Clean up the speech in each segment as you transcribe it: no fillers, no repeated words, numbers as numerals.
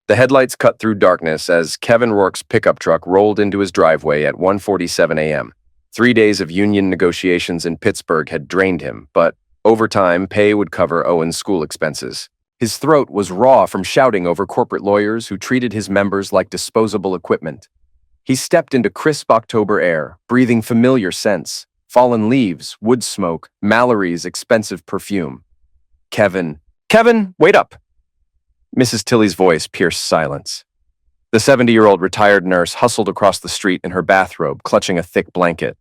The headlights cut through darkness as Kevin Rourke's pickup truck rolled into his driveway at 1:47 a.m. 3 days of union negotiations in Pittsburgh had drained him, but over time, pay would cover Owen's school expenses. His throat was raw from shouting over corporate lawyers who treated his members like disposable equipment. He stepped into crisp October air, breathing familiar scents, fallen leaves, wood smoke, Mallory's expensive perfume. Kevin, wait up! Mrs. Tilley's voice pierced silence. The 70-year-old retired nurse hustled across the street in her bathrobe, clutching a thick blanket.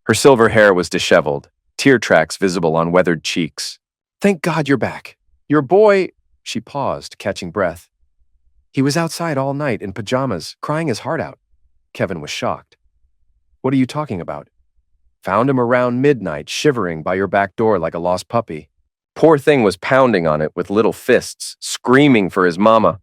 Her silver hair was disheveled, tear tracks visible on weathered cheeks. "Thank God you're back. Your boy—" She paused, catching breath. "He was outside all night in pajamas, crying his heart out." Kevin was shocked. "What are you talking about?" "Found him around midnight, shivering by your back door like a lost puppy. Poor thing was pounding on it with little fists, screaming for his mama."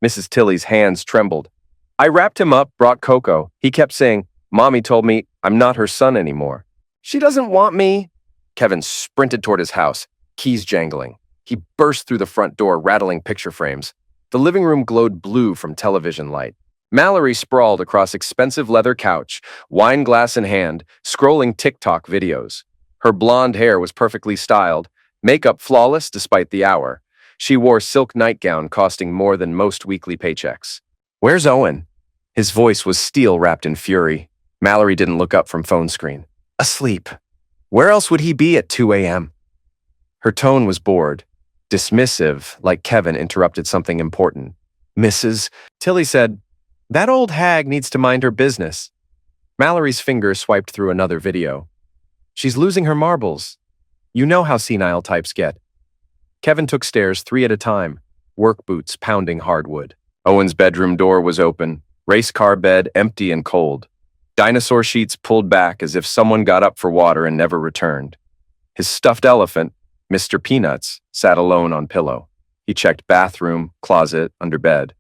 Mrs. Tilley's hands trembled. "I wrapped him up, brought cocoa. He kept saying, 'Mommy told me I'm not her son anymore.'" "She doesn't want me." Kevin sprinted toward his house, keys jangling. He burst through the front door, rattling picture frames. The living room glowed blue from television light. Mallory sprawled across expensive leather couch, wine glass in hand, scrolling TikTok videos. Her blonde hair was perfectly styled, makeup flawless despite the hour. She wore silk nightgown costing more than most weekly paychecks. "Where's Owen?" His voice was steel-wrapped in fury. Mallory didn't look up from phone screen. "Asleep. Where else would he be at 2 a.m.? Her tone was bored, dismissive, like Kevin interrupted something important. "Mrs. Tilley said, 'That old hag needs to mind her business.'" Mallory's finger swiped through another video. "She's losing her marbles. You know how senile types get." Kevin took stairs 3 at a time, work boots pounding hardwood. Owen's bedroom door was open, race car bed empty and cold. Dinosaur sheets pulled back as if someone got up for water and never returned. His stuffed elephant, Mr. Peanuts, sat alone on pillow. He checked bathroom, closet, under bed.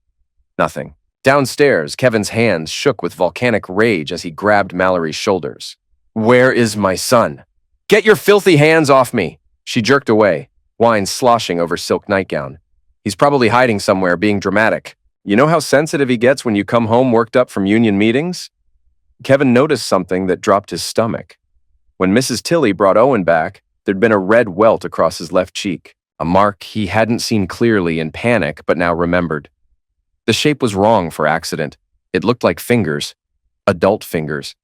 Nothing. Downstairs, Kevin's hands shook with volcanic rage as he grabbed Mallory's shoulders. "Where is my son? Get your filthy hands off me!" She jerked away, wine sloshing over silk nightgown. "He's probably hiding somewhere, being dramatic. You know how sensitive he gets when you come home worked up from union meetings?" Kevin noticed something that dropped his stomach. When Mrs. Tilley brought Owen back, there'd been a red welt across his left cheek, a mark he hadn't seen clearly in panic but now remembered. The shape was wrong for accident. It looked like fingers, adult fingers.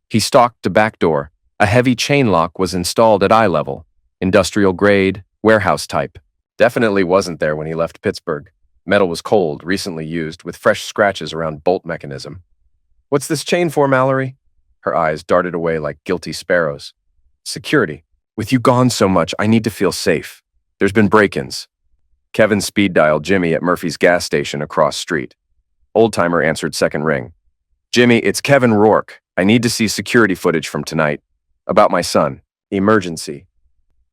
He stalked to back door. A heavy chain lock was installed at eye level, industrial grade, warehouse type. Definitely wasn't there when he left Pittsburgh. Metal was cold, recently used, with fresh scratches around bolt mechanism. "What's this chain for, Mallory?" Her eyes darted away like guilty sparrows. "Security. With you gone so much, I need to feel safe. There's been break-ins." Kevin speed dialed Jimmy at Murphy's gas station across street. Old-timer answered second ring. "Jimmy, it's Kevin Rourke. I need to see security footage from tonight. About my son. Emergency."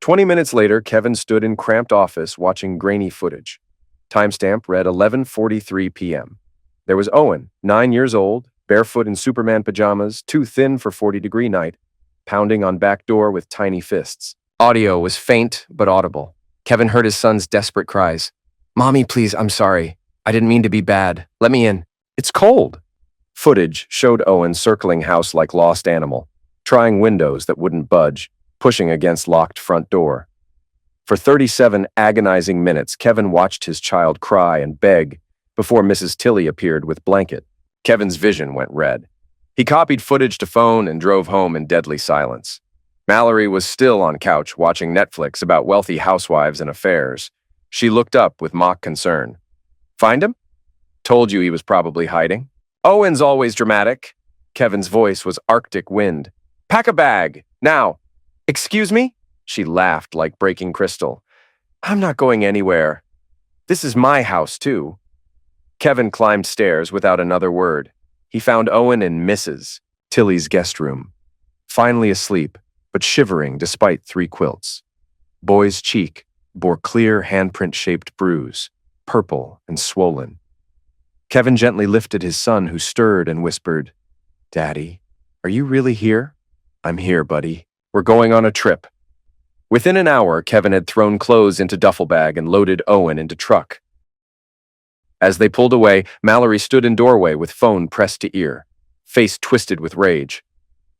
20 minutes later, Kevin stood in cramped office watching grainy footage. Timestamp read 11:43 p.m. There was Owen, 9 years old, barefoot in Superman pajamas, too thin for 40-degree night, pounding on back door with tiny fists. Audio was faint but audible. Kevin heard his son's desperate cries. "Mommy, please, I'm sorry. I didn't mean to be bad. Let me in. It's cold." Footage showed Owen circling house like lost animal, trying windows that wouldn't budge, pushing against locked front door. For 37 agonizing minutes, Kevin watched his child cry and beg before Mrs. Tilley appeared with blanket. Kevin's vision went red. He copied footage to phone and drove home in deadly silence. Mallory was still on couch watching Netflix about wealthy housewives and affairs. She looked up with mock concern. "Find him? Told you he was probably hiding." "Owen's always dramatic." Kevin's voice was Arctic wind. "Pack a bag, now." "Excuse me?" She laughed like breaking crystal. "I'm not going anywhere. This is my house, too." Kevin climbed stairs without another word. He found Owen in Mrs. Tilley's guest room, finally asleep, but shivering despite 3 quilts. Boy's cheek bore clear handprint-shaped bruise, purple and swollen. Kevin gently lifted his son, who stirred and whispered, "Daddy, are you really here?" "I'm here, buddy. We're going on a trip." Within an hour, Kevin had thrown clothes into duffel bag and loaded Owen into truck. As they pulled away, Mallory stood in doorway with phone pressed to ear, face twisted with rage.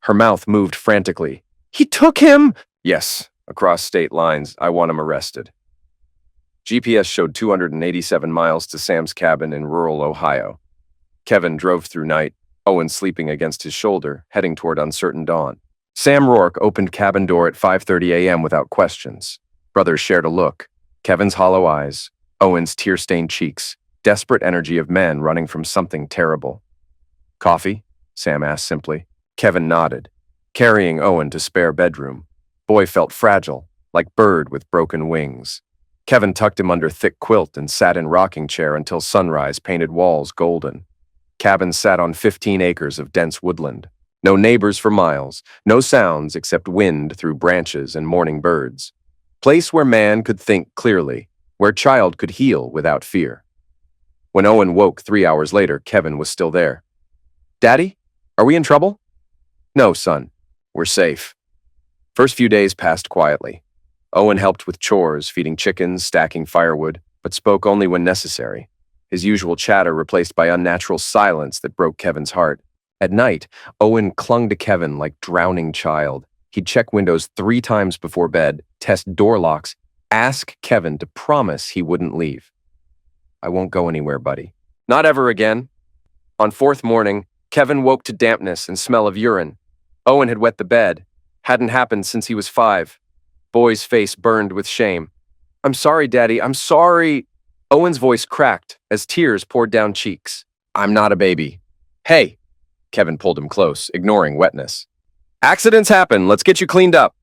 Her mouth moved frantically. "He took him!" "Yes, across state lines. I want him arrested." GPS showed 287 miles to Sam's cabin in rural Ohio. Kevin drove through night, Owen sleeping against his shoulder, heading toward uncertain dawn. Sam Rourke opened cabin door at 5:30 a.m. without questions. Brothers shared a look. Kevin's hollow eyes, Owen's tear-stained cheeks, desperate energy of men running from something terrible. "Coffee?" Sam asked simply. Kevin nodded, carrying Owen to spare bedroom. Boy felt fragile, like bird with broken wings. Kevin tucked him under thick quilt and sat in rocking chair until sunrise painted walls golden. Cabin sat on 15 acres of dense woodland. No neighbors for miles, no sounds except wind through branches and morning birds. Place where man could think clearly, where child could heal without fear. When Owen woke 3 hours later, Kevin was still there. "Daddy, are we in trouble?" "No, son. We're safe." First few days passed quietly. Owen helped with chores, feeding chickens, stacking firewood, but spoke only when necessary. His usual chatter replaced by unnatural silence that broke Kevin's heart. At night, Owen clung to Kevin like drowning child. He'd check windows 3 times before bed, test door locks, ask Kevin to promise he wouldn't leave. "I won't go anywhere, buddy." "Not ever again." On 4th morning, Kevin woke to dampness and smell of urine. Owen had wet the bed. Hadn't happened since he was 5. Boy's face burned with shame. "I'm sorry, Daddy, I'm sorry." Owen's voice cracked as tears poured down cheeks. "I'm not a baby." "Hey." Kevin pulled him close, ignoring wetness. "Accidents happen, let's get you cleaned up."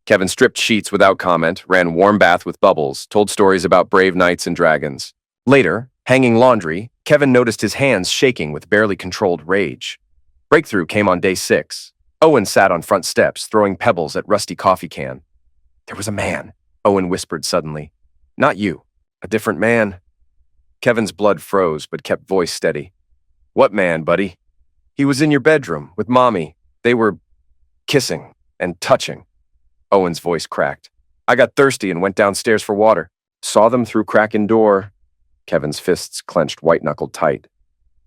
Kevin stripped sheets without comment, ran warm bath with bubbles, told stories about brave knights and dragons. Later, hanging laundry, Kevin noticed his hands shaking with barely controlled rage. Breakthrough came on day 6. Owen sat on front steps, throwing pebbles at rusty coffee can. "There was a man," Owen whispered suddenly. "Not you. A different man." Kevin's blood froze, but kept voice steady. "What man, buddy?" "He was in your bedroom, with Mommy. They were kissing and touching." Owen's voice cracked. "I got thirsty and went downstairs for water. Saw them through crack in door." Kevin's fists clenched white-knuckled tight.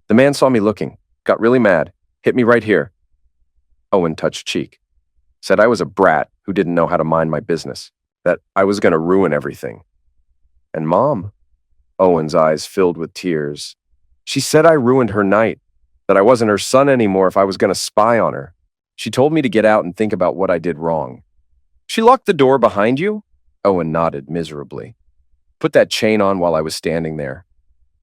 "The man saw me looking, got really mad, hit me right here." Owen touched cheek. "Said I was a brat who didn't know how to mind my business, that I was going to ruin everything." "And Mom?" Owen's eyes filled with tears. "She said I ruined her night, that I wasn't her son anymore if I was going to spy on her. She told me to get out and think about what I did wrong." "She locked the door behind you?" Owen nodded miserably. "Put that chain on while I was standing there.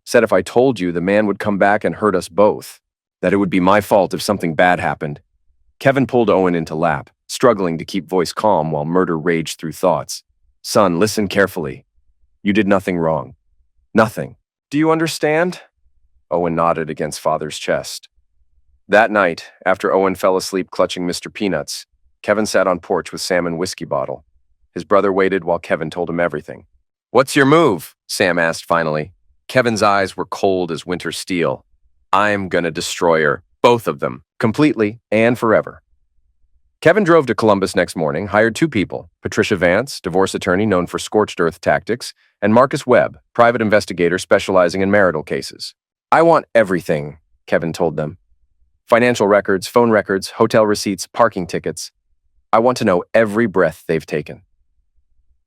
Said if I told you, the man would come back and hurt us both, that it would be my fault if something bad happened." Kevin pulled Owen into lap, struggling to keep voice calm while murder raged through thoughts. "Son, listen carefully. You did nothing wrong. Nothing. Do you understand?" Owen nodded against father's chest. That night, after Owen fell asleep clutching Mr. Peanuts, Kevin sat on porch with Sam and whiskey bottle. His brother waited while Kevin told him everything. "What's your move?" Sam asked finally. Kevin's eyes were cold as winter steel. "I'm gonna destroy her, both of them, completely and forever." Kevin drove to Columbus next morning, hired 2 people, Patricia Vance, divorce attorney known for scorched earth tactics, and Marcus Webb, private investigator specializing in marital cases. "I want everything," Kevin told them. "Financial records, phone records, hotel receipts, parking tickets. I want to know every breath they've taken."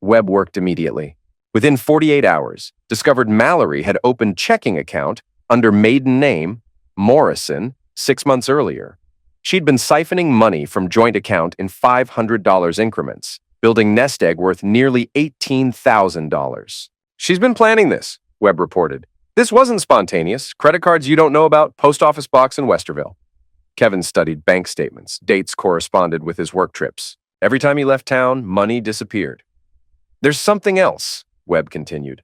Webb worked immediately. Within 48 hours, discovered Mallory had opened checking account under maiden name, Morrison, 6 months earlier. She'd been siphoning money from joint account in $500 increments, building nest egg worth nearly $18,000. "She's been planning this," Webb reported. "This wasn't spontaneous. Credit cards you don't know about, post office box in Westerville." Kevin studied bank statements. Dates corresponded with his work trips. Every time he left town, money disappeared. "There's something else," Webb continued.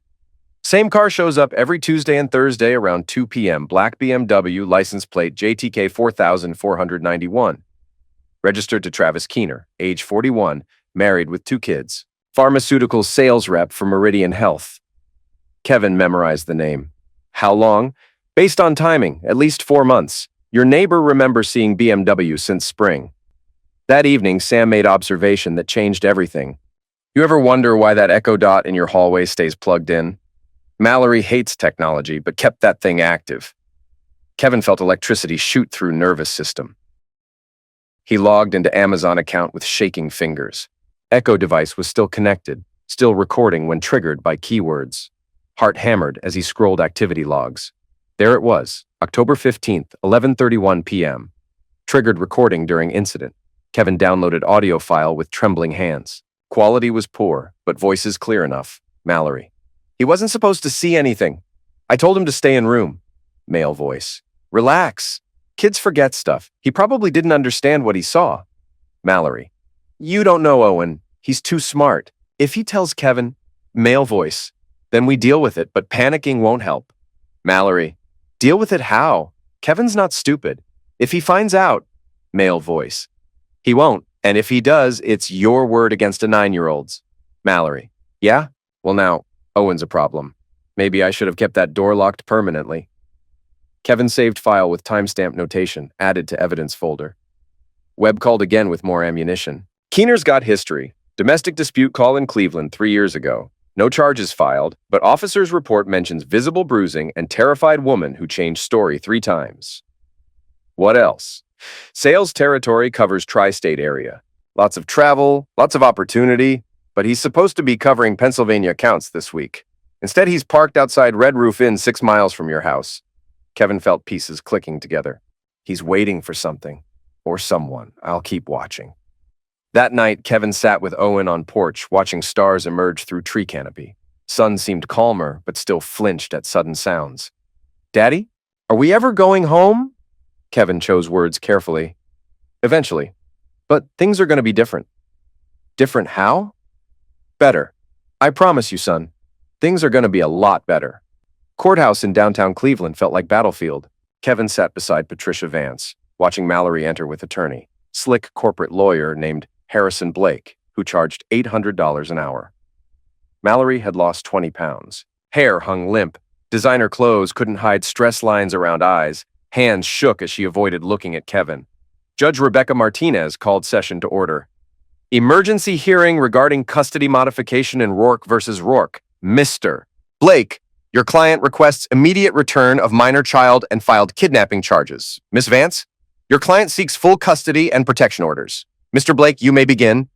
"Same car shows up every Tuesday and Thursday around 2 p.m. Black BMW, license plate JTK 4491. Registered to Travis Keener, age 41, married with 2 kids. Pharmaceutical sales rep for Meridian Health." Kevin memorized the name. "How long?" "Based on timing, at least 4 months. Your neighbor remembers seeing BMW since spring." That evening, Sam made observation that changed everything. "You ever wonder why that Echo Dot in your hallway stays plugged in?" Mallory hates technology, but kept that thing active. Kevin felt electricity shoot through nervous system. He logged into Amazon account with shaking fingers. Echo device was still connected, still recording when triggered by keywords. Heart hammered as he scrolled activity logs. There it was, October 15th, 11:31 p.m. Triggered recording during incident. Kevin downloaded audio file with trembling hands. Quality was poor, but voices clear enough. Mallory. He wasn't supposed to see anything. I told him to stay in room. Male voice. Relax. Kids forget stuff. He probably didn't understand what he saw. Mallory. You don't know Owen. He's too smart. If he tells Kevin, male voice, then we deal with it, but panicking won't help. Mallory. Deal with it how? Kevin's not stupid. If he finds out, male voice. He won't, and if he does, it's your word against a 9-year-old's. Mallory. Yeah? Well now, Owen's a problem. Maybe I should have kept that door locked permanently. Kevin saved file with timestamp notation, added to evidence folder. Webb called again with more ammunition. Keener's got history. Domestic dispute call in Cleveland 3 years ago. No charges filed, but officer's report mentions visible bruising and terrified woman who changed story 3 times. What else? Sales territory covers tri-state area. Lots of travel, lots of opportunity, but he's supposed to be covering Pennsylvania accounts this week. Instead, he's parked outside Red Roof Inn 6 miles from your house. Kevin felt pieces clicking together. He's waiting for something. Or someone. I'll keep watching. That night, Kevin sat with Owen on porch, watching stars emerge through tree canopy. Sun seemed calmer, but still flinched at sudden sounds. Daddy, are we ever going home? Kevin chose words carefully. Eventually. But things are going to be different. Different how? Better. I promise you, son. Things are going to be a lot better. Courthouse in downtown Cleveland felt like battlefield. Kevin sat beside Patricia Vance, watching Mallory enter with attorney, slick corporate lawyer named Harrison Blake, who charged $800 an hour. Mallory had lost 20 pounds. Hair hung limp. Designer clothes couldn't hide stress lines around eyes. Hands shook as she avoided looking at Kevin. Judge Rebecca Martinez called session to order. Emergency hearing regarding custody modification in Rourke versus Rourke. Mr. Blake, your client requests immediate return of minor child and filed kidnapping charges. Miss Vance, your client seeks full custody and protection orders. Mr. Blake, you may begin.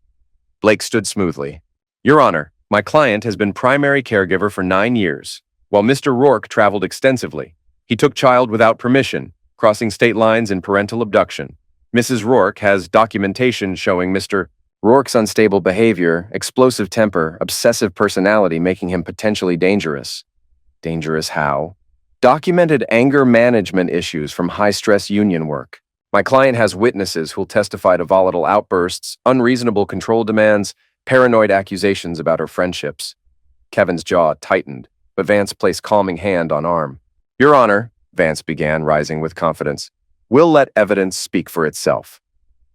Blake stood smoothly. Your Honor, my client has been primary caregiver for 9 years, while Mr. Rourke traveled extensively. He took child without permission, crossing state lines in parental abduction. Mrs. Rourke has documentation showing Mr. Rourke's unstable behavior, explosive temper, obsessive personality making him potentially dangerous. Dangerous how? Documented anger management issues from high-stress union work. My client has witnesses who'll testify to volatile outbursts, unreasonable control demands, paranoid accusations about her friendships. Kevin's jaw tightened, but Vance placed calming hand on arm. Your Honor, Vance began, rising with confidence, we'll let evidence speak for itself.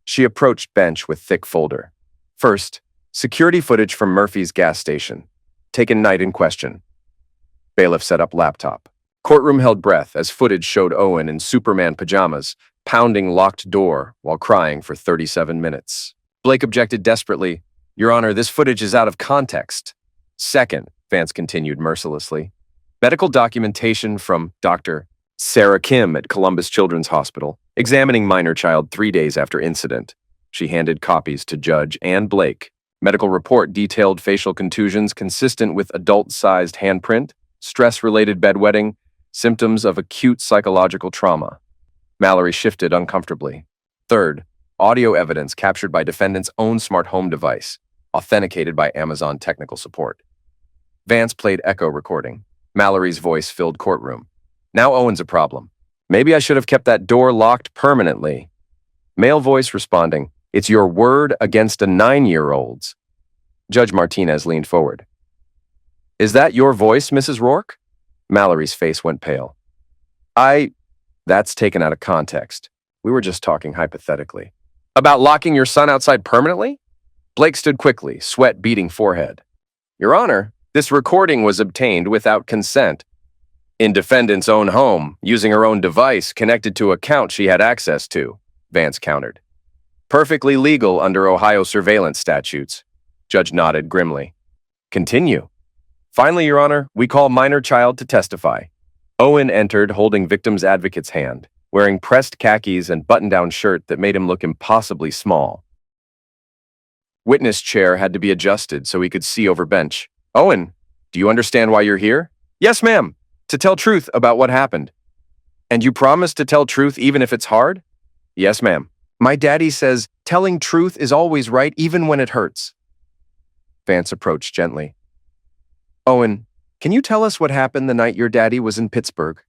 She approached bench with thick folder. First, security footage from Murphy's gas station. Taken night in question. Bailiff set up laptop. Courtroom held breath as footage showed Owen in Superman pajamas, pounding locked door while crying for 37 minutes. Blake objected desperately. Your Honor, this footage is out of context. Second, Vance continued mercilessly, medical documentation from Dr. Sarah Kim at Columbus Children's Hospital, examining minor child 3 days after incident. She handed copies to Judge and Blake. Medical report detailed facial contusions consistent with adult-sized handprint, stress-related bedwetting, symptoms of acute psychological trauma. Mallory shifted uncomfortably. Third, audio evidence captured by defendant's own smart home device, authenticated by Amazon technical support. Vance played echo recording. Mallory's voice filled courtroom. Now Owen's a problem. Maybe I should have kept that door locked permanently. Male voice responding, it's your word against a 9-year-old's. Judge Martinez leaned forward. Is that your voice, Mrs. Rourke? Mallory's face went pale. That's taken out of context. We were just talking hypothetically. About locking your son outside permanently? Blake stood quickly, sweat beading forehead. Your Honor, this recording was obtained without consent. In defendant's own home, using her own device connected to account she had access to, Vance countered. Perfectly legal under Ohio surveillance statutes. Judge nodded grimly. Continue. Finally, Your Honor, we call minor child to testify. Owen entered holding victim's advocate's hand, wearing pressed khakis and button-down shirt that made him look impossibly small. Witness chair had to be adjusted so he could see over bench. Owen, do you understand why you're here? Yes, ma'am. To tell truth about what happened. And you promise to tell truth even if it's hard? Yes, ma'am. My daddy says telling truth is always right even when it hurts. Vance approached gently. Owen, can you tell us what happened the night your daddy was in Pittsburgh?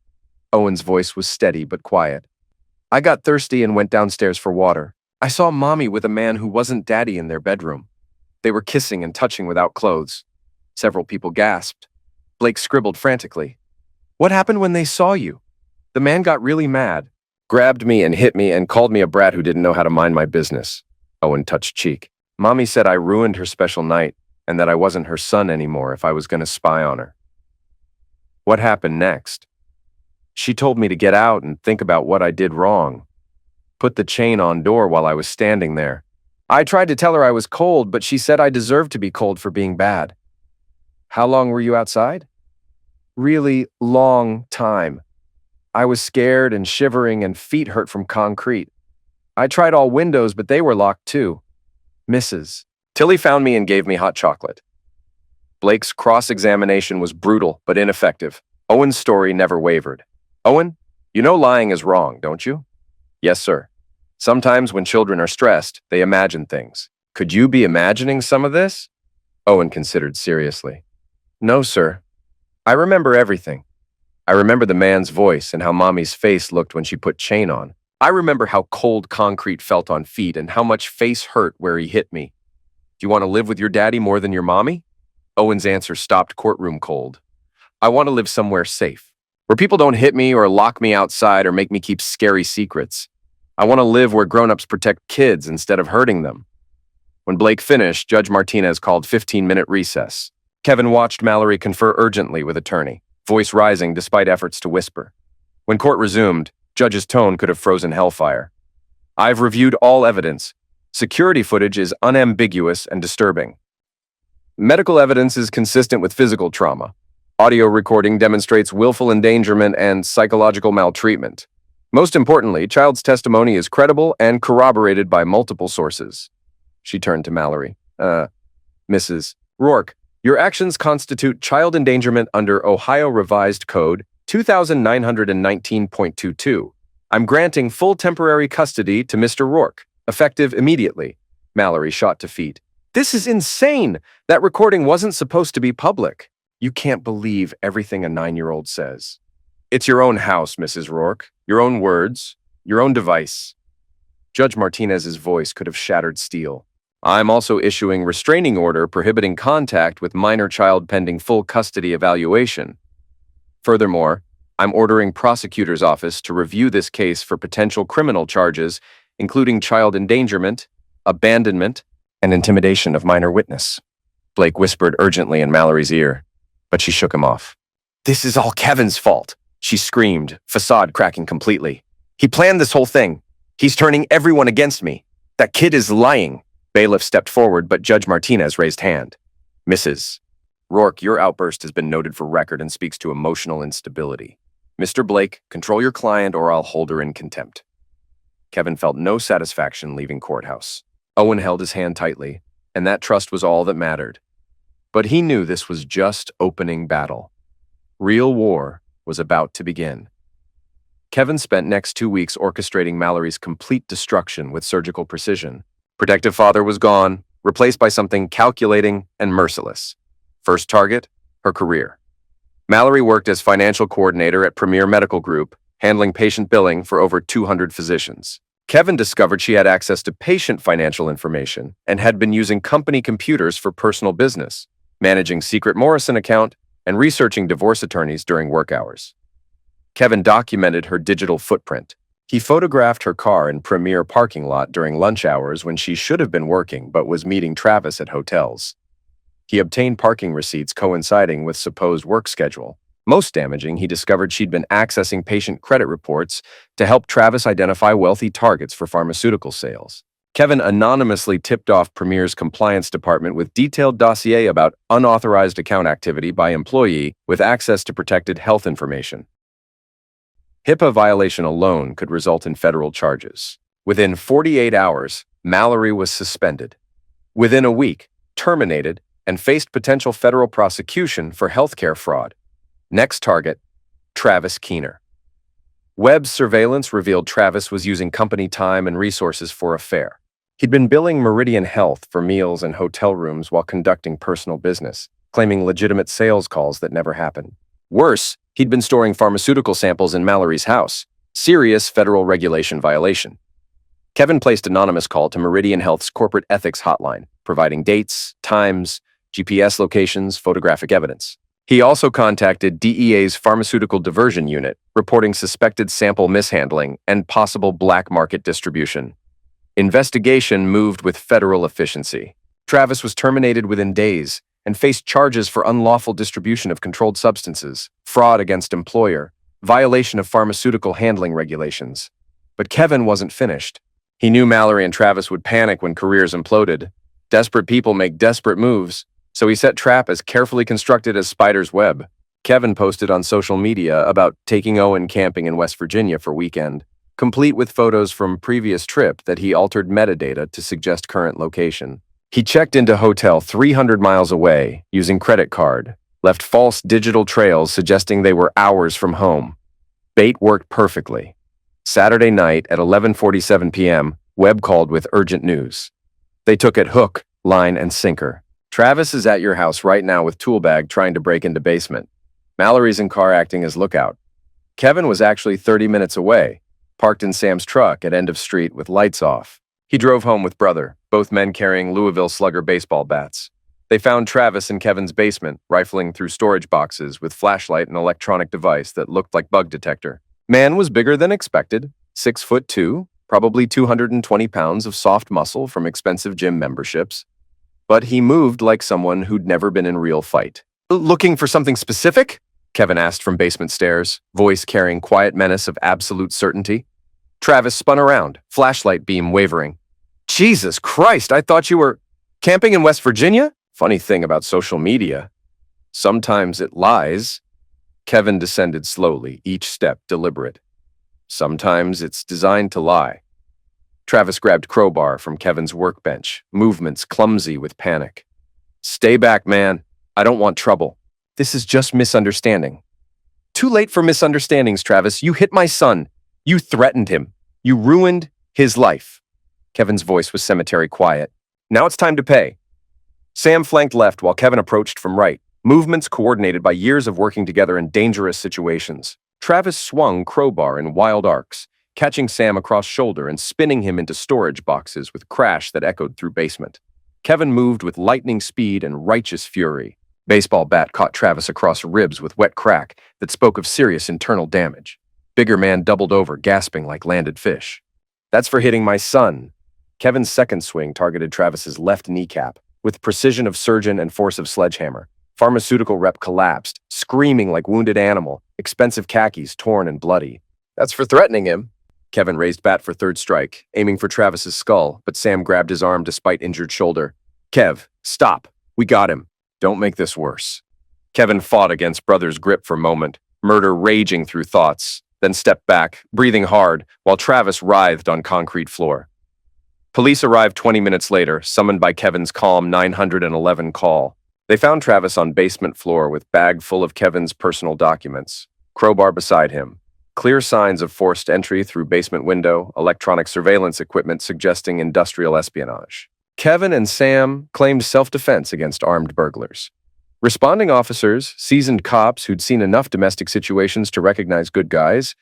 Owen's voice was steady but quiet. I got thirsty and went downstairs for water. I saw Mommy with a man who wasn't Daddy in their bedroom. They were kissing and touching without clothes. Several people gasped. Blake scribbled frantically. What happened when they saw you? The man got really mad, grabbed me and hit me and called me a brat who didn't know how to mind my business. Owen touched cheek. Mommy said I ruined her special night and that I wasn't her son anymore if I was going to spy on her. What happened next? She told me to get out and think about what I did wrong. Put the chain on door while I was standing there. I tried to tell her I was cold, but she said I deserved to be cold for being bad. How long were you outside? Really long time. I was scared and shivering and feet hurt from concrete. I tried all windows, but they were locked too. Mrs. Tilly found me and gave me hot chocolate. Blake's cross-examination was brutal but ineffective. Owen's story never wavered. Owen, you know lying is wrong, don't you? Yes, sir. Sometimes when children are stressed, they imagine things. Could you be imagining some of this? Owen considered seriously. No, sir. I remember everything. I remember the man's voice and how Mommy's face looked when she put chain on. I remember how cold concrete felt on feet and how much face hurt where he hit me. Do you want to live with your daddy more than your mommy? Owen's answer stopped courtroom cold. I want to live somewhere safe, where people don't hit me or lock me outside or make me keep scary secrets. I want to live where grown-ups protect kids instead of hurting them. When Blake finished, Judge Martinez called 15-minute recess. Kevin watched Mallory confer urgently with attorney, voice rising despite efforts to whisper. When court resumed, Judge's tone could have frozen hellfire. I've reviewed all evidence. Security footage is unambiguous and disturbing. Medical evidence is consistent with physical trauma. Audio recording demonstrates willful endangerment and psychological maltreatment. Most importantly, child's testimony is credible and corroborated by multiple sources. She turned to Mallory. Mrs. Rourke, your actions constitute child endangerment under Ohio Revised Code 2919.22. I'm granting full temporary custody to Mr. Rourke, effective immediately. Mallory shot to feet. This is insane! That recording wasn't supposed to be public. You can't believe everything a 9-year-old says. It's your own house, Mrs. Rourke. Your own words. Your own device. Judge Martinez's voice could have shattered steel. I'm also issuing restraining order prohibiting contact with minor child pending full custody evaluation. Furthermore, I'm ordering prosecutor's office to review this case for potential criminal charges, including child endangerment, abandonment, and intimidation of minor witness. Blake whispered urgently in Mallory's ear, but she shook him off. This is all Kevin's fault, she screamed, facade cracking completely. He planned this whole thing. He's turning everyone against me. That kid is lying. Bailiff stepped forward, but Judge Martinez raised hand. Mrs. Rourke, your outburst has been noted for record and speaks to emotional instability. Mr. Blake, control your client or I'll hold her in contempt. Kevin felt no satisfaction leaving courthouse. Owen held his hand tightly, and that trust was all that mattered. But he knew this was just opening battle. Real war was about to begin. Kevin spent next 2 weeks orchestrating Mallory's complete destruction with surgical precision. Protective father was gone, replaced by something calculating and merciless. First target, her career. Mallory worked as financial coordinator at Premier Medical Group, handling patient billing for over 200 physicians. Kevin discovered she had access to patient financial information and had been using company computers for personal business, managing secret Morrison account and researching divorce attorneys during work hours. Kevin documented her digital footprint. He photographed her car in Premier parking lot during lunch hours when she should have been working but was meeting Travis at hotels. He obtained parking receipts coinciding with supposed work schedule. Most damaging, he discovered she'd been accessing patient credit reports to help Travis identify wealthy targets for pharmaceutical sales. Kevin anonymously tipped off Premier's compliance department with detailed dossier about unauthorized account activity by employee with access to protected health information. HIPAA violation alone could result in federal charges. Within 48 hours, Mallory was suspended. Within a week, terminated and faced potential federal prosecution for healthcare fraud. Next target, Travis Keener. Webb's surveillance revealed Travis was using company time and resources for a fare. He'd been billing Meridian Health for meals and hotel rooms while conducting personal business, claiming legitimate sales calls that never happened. Worse, he'd been storing pharmaceutical samples in Mallory's house. Serious federal regulation violation. Kevin placed anonymous call to Meridian Health's corporate ethics hotline, providing dates, times, GPS locations, photographic evidence. He also contacted DEA's Pharmaceutical Diversion Unit, reporting suspected sample mishandling and possible black market distribution. Investigation moved with federal efficiency. Travis was terminated within days and faced charges for unlawful distribution of controlled substances, fraud against employer, violation of pharmaceutical handling regulations. But Kevin wasn't finished. He knew Mallory and Travis would panic when careers imploded. Desperate people make desperate moves, so he set trap as carefully constructed as spider's web. Kevin posted on social media about taking Owen camping in West Virginia for weekend, complete with photos from previous trip that he altered metadata to suggest current location. He checked into hotel 300 miles away using credit card, left false digital trails suggesting they were hours from home. Bait worked perfectly. Saturday night at 11:47 p.m., Webb called with urgent news. They took it hook, line, and sinker. Travis is at your house right now with tool bag trying to break into basement. Mallory's in car acting as lookout. Kevin was actually 30 minutes away, parked in Sam's truck at end of street with lights off. He drove home with brother, both men carrying Louisville Slugger baseball bats. They found Travis in Kevin's basement, rifling through storage boxes with flashlight and electronic device that looked like bug detector. Man was bigger than expected, 6'2", probably 220 pounds of soft muscle from expensive gym memberships. But he moved like someone who'd never been in real fight. Looking for something specific? Kevin asked from basement stairs, voice carrying quiet menace of absolute certainty. Travis spun around, flashlight beam wavering. Jesus Christ, I thought you were camping in West Virginia? Funny thing about social media. Sometimes it lies. Kevin descended slowly, each step deliberate. Sometimes it's designed to lie. Travis grabbed crowbar from Kevin's workbench, movements clumsy with panic. Stay back, man. I don't want trouble. This is just misunderstanding. Too late for misunderstandings, Travis. You hit my son. You threatened him. You ruined his life. Kevin's voice was cemetery quiet. Now it's time to pay. Sam flanked left while Kevin approached from right, movements coordinated by years of working together in dangerous situations. Travis swung crowbar in wild arcs, catching Sam across shoulder and spinning him into storage boxes with crash that echoed through basement. Kevin moved with lightning speed and righteous fury. Baseball bat caught Travis across ribs with wet crack that spoke of serious internal damage. Bigger man doubled over, gasping like landed fish. That's for hitting my son. Kevin's second swing targeted Travis's left kneecap with precision of surgeon and force of sledgehammer. Pharmaceutical rep collapsed, screaming like wounded animal, expensive khakis torn and bloody. That's for threatening him. Kevin raised bat for third strike, aiming for Travis's skull, but Sam grabbed his arm despite injured shoulder. Kev, stop. We got him. Don't make this worse. Kevin fought against brother's grip for a moment, murder raging through thoughts, then stepped back, breathing hard, while Travis writhed on concrete floor. Police arrived 20 minutes later, summoned by Kevin's calm 911 call. They found Travis on basement floor with bag full of Kevin's personal documents, crowbar beside him, clear signs of forced entry through basement window, electronic surveillance equipment suggesting industrial espionage. Kevin and Sam claimed self-defense against armed burglars. Responding officers, seasoned cops who'd seen enough domestic situations to recognize good guys,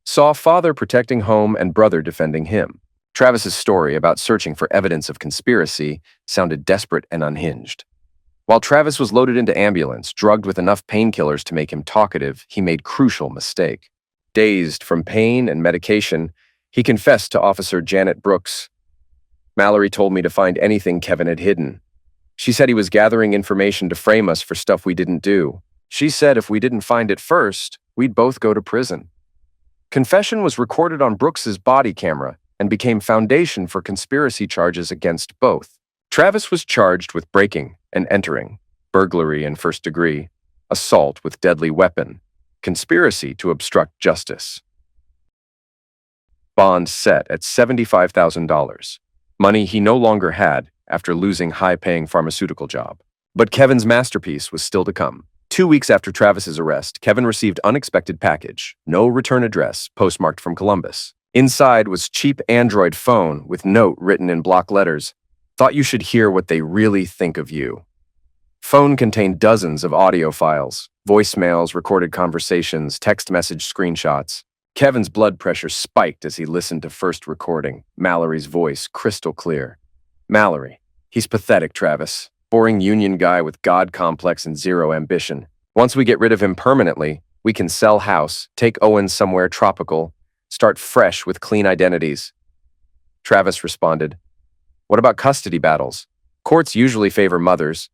saw father protecting home and brother defending him. Travis's story about searching for evidence of conspiracy sounded desperate and unhinged. While Travis was loaded into ambulance, drugged with enough painkillers to make him talkative, he made crucial mistake. Dazed from pain and medication, he confessed to Officer Janet Brooks. Mallory told me to find anything Kevin had hidden. She said he was gathering information to frame us for stuff we didn't do. She said if we didn't find it first, we'd both go to prison. Confession was recorded on Brooks's body camera, and became foundation for conspiracy charges against both. Travis was charged with breaking and entering, burglary in first degree, assault with deadly weapon, conspiracy to obstruct justice. Bond set at $75,000, money he no longer had after losing high-paying pharmaceutical job. But Kevin's masterpiece was still to come. 2 weeks after Travis's arrest, Kevin received unexpected package, no return address, postmarked from Columbus. Inside was cheap Android phone with note written in block letters. Thought you should hear what they really think of you. Phone contained dozens of audio files, voicemails, recorded conversations, text message screenshots. Kevin's blood pressure spiked as he listened to first recording, Mallory's voice crystal clear. Mallory. He's pathetic, Travis. Boring union guy with God complex and zero ambition. Once we get rid of him permanently, we can sell house, take Owen somewhere tropical, start fresh with clean identities. Travis responded, "What about custody battles? Courts usually favor mothers.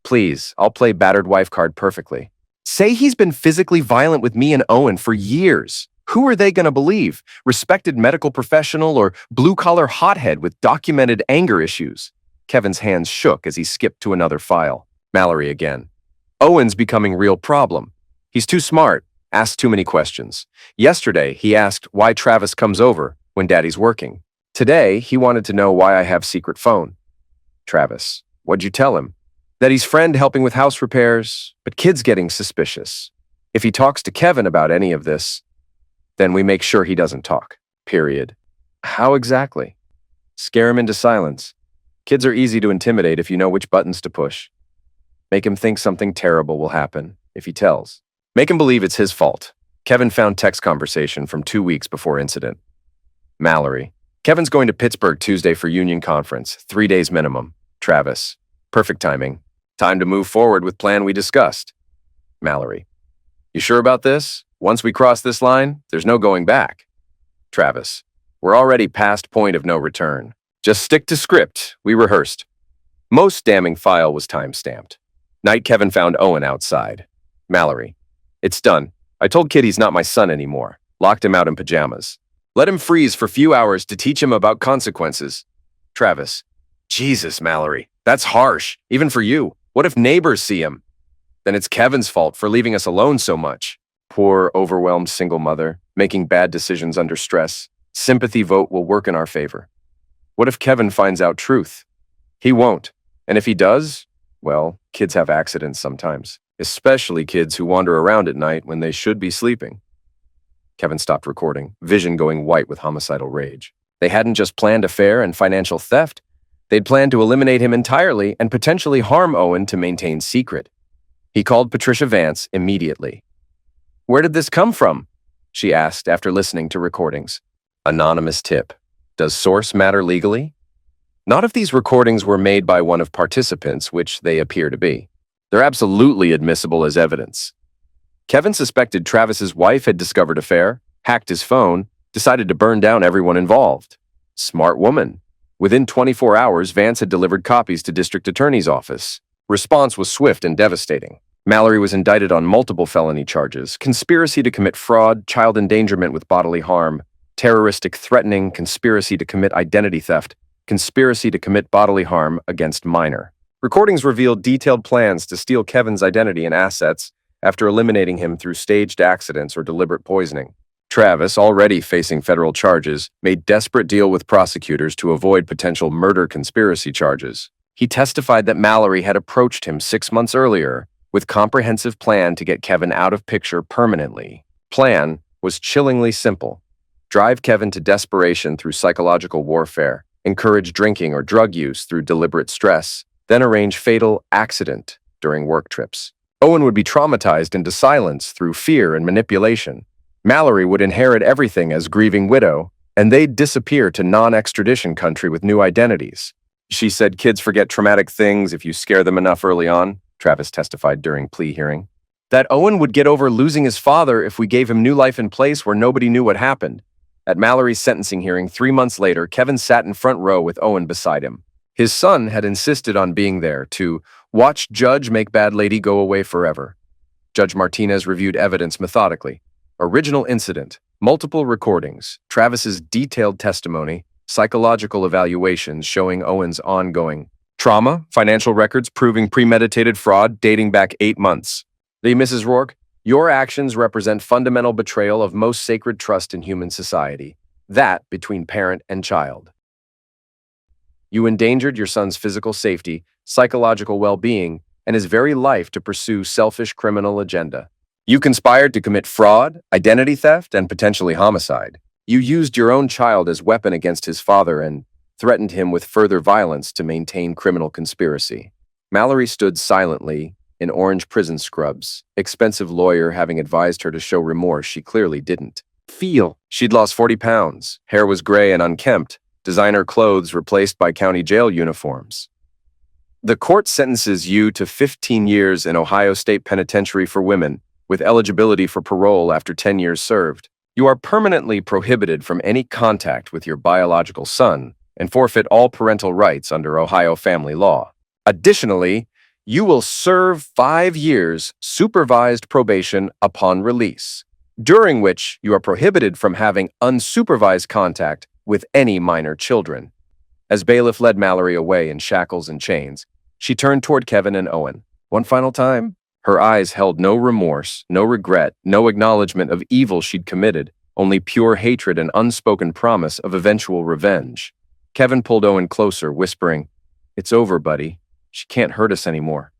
Please, I'll play battered wife card perfectly. Say he's been physically violent with me and Owen for years. Who are they going to believe? Respected medical professional or blue-collar hothead with documented anger issues?" Kevin's hands shook as he skipped to another file. Mallory again. "Owen's becoming real problem. He's too smart, asks too many questions. Yesterday, he asked why Travis comes over when Daddy's working. Today, he wanted to know why I have secret phone." Travis. "What'd you tell him?" "That he's friend helping with house repairs, but kid's getting suspicious. If he talks to Kevin about any of this, then we make sure he doesn't talk. Period." "How exactly?" "Scare him into silence. Kids are easy to intimidate if you know which buttons to push. Make him think something terrible will happen if he tells. Make him believe it's his fault." Kevin found text conversation from 2 weeks before incident. Mallory. "Kevin's going to Pittsburgh Tuesday for union conference, 3 days minimum." Travis. "Perfect timing. Time to move forward with plan we discussed." Mallory. "You sure about this? Once we cross this line, there's no going back." Travis. "We're already past point of no return. Just stick to script we rehearsed." Most damning file was time-stamped. Night Kevin found Owen outside. Mallory. "It's done. I told Kid he's not my son anymore. Locked him out in pajamas. Let him freeze for few hours to teach him about consequences." Travis. "Jesus, Mallory. That's harsh, even for you. What if neighbors see him? Then it's Kevin's fault for leaving us alone so much." Poor, overwhelmed single mother, making bad decisions under stress. Sympathy vote will work in our favor. What if Kevin finds out truth? He won't. And if he does, well, kids have accidents sometimes, especially kids who wander around at night when they should be sleeping. Kevin stopped recording, vision going white with homicidal rage. They hadn't just planned affair and financial theft. They'd planned to eliminate him entirely and potentially harm Owen to maintain secret. He called Patricia Vance immediately. "Where did this come from?" she asked after listening to recordings. Anonymous tip. Does source matter legally? Not if these recordings were made by one of participants, which they appear to be. They're absolutely admissible as evidence. Kevin suspected Travis's wife had discovered affair, hacked his phone, decided to burn down everyone involved. Smart woman. Within 24 hours, Vance had delivered copies to district attorney's office. Response was swift and devastating. Mallory was indicted on multiple felony charges: conspiracy to commit fraud, child endangerment with bodily harm, terroristic threatening, conspiracy to commit identity theft, conspiracy to commit bodily harm against minor. Recordings revealed detailed plans to steal Kevin's identity and assets after eliminating him through staged accidents or deliberate poisoning. Travis, already facing federal charges, made desperate deal with prosecutors to avoid potential murder conspiracy charges. He testified that Mallory had approached him 6 months earlier with comprehensive plan to get Kevin out of picture permanently. Plan was chillingly simple. Drive Kevin to desperation through psychological warfare, encourage drinking or drug use through deliberate stress, then arrange fatal accident during work trips. Owen would be traumatized into silence through fear and manipulation. Mallory would inherit everything as grieving widow, and they'd disappear to non-extradition country with new identities. She said kids forget traumatic things if you scare them enough early on, Travis testified during plea hearing. That Owen would get over losing his father if we gave him new life in place where nobody knew what happened. At Mallory's sentencing hearing 3 months later, Kevin sat in front row with Owen beside him. His son had insisted on being there to watch Judge make bad lady go away forever. Judge Martinez reviewed evidence methodically. Original incident, Multiple recordings, Travis's detailed testimony, psychological evaluations showing Owen's ongoing trauma, financial records proving premeditated fraud dating back 8 months. Mrs. Rourke, your actions represent fundamental betrayal of most sacred trust in human society, that between parent and child. You endangered your son's physical safety, psychological well-being, and his very life to pursue selfish criminal agenda. You conspired to commit fraud, identity theft, and potentially homicide. You used your own child as weapon against his father and threatened him with further violence to maintain criminal conspiracy. Mallory stood silently in orange prison scrubs, expensive lawyer having advised her to show remorse she clearly didn't feel. She'd lost 40 pounds, hair was gray and unkempt, designer clothes replaced by county jail uniforms. The court sentences you to 15 years in Ohio State Penitentiary for women, with eligibility for parole after 10 years served. You are permanently prohibited from any contact with your biological son and forfeit all parental rights under Ohio family law. Additionally, you will serve 5 years supervised probation upon release, during which you are prohibited from having unsupervised contact with any minor children. As bailiff led Mallory away in shackles and chains, she turned toward Kevin and Owen. One final time, her eyes held no remorse, no regret, no acknowledgement of evil she'd committed, only pure hatred and unspoken promise of eventual revenge. Kevin pulled Owen closer, whispering, "It's over, buddy. She can't hurt us anymore."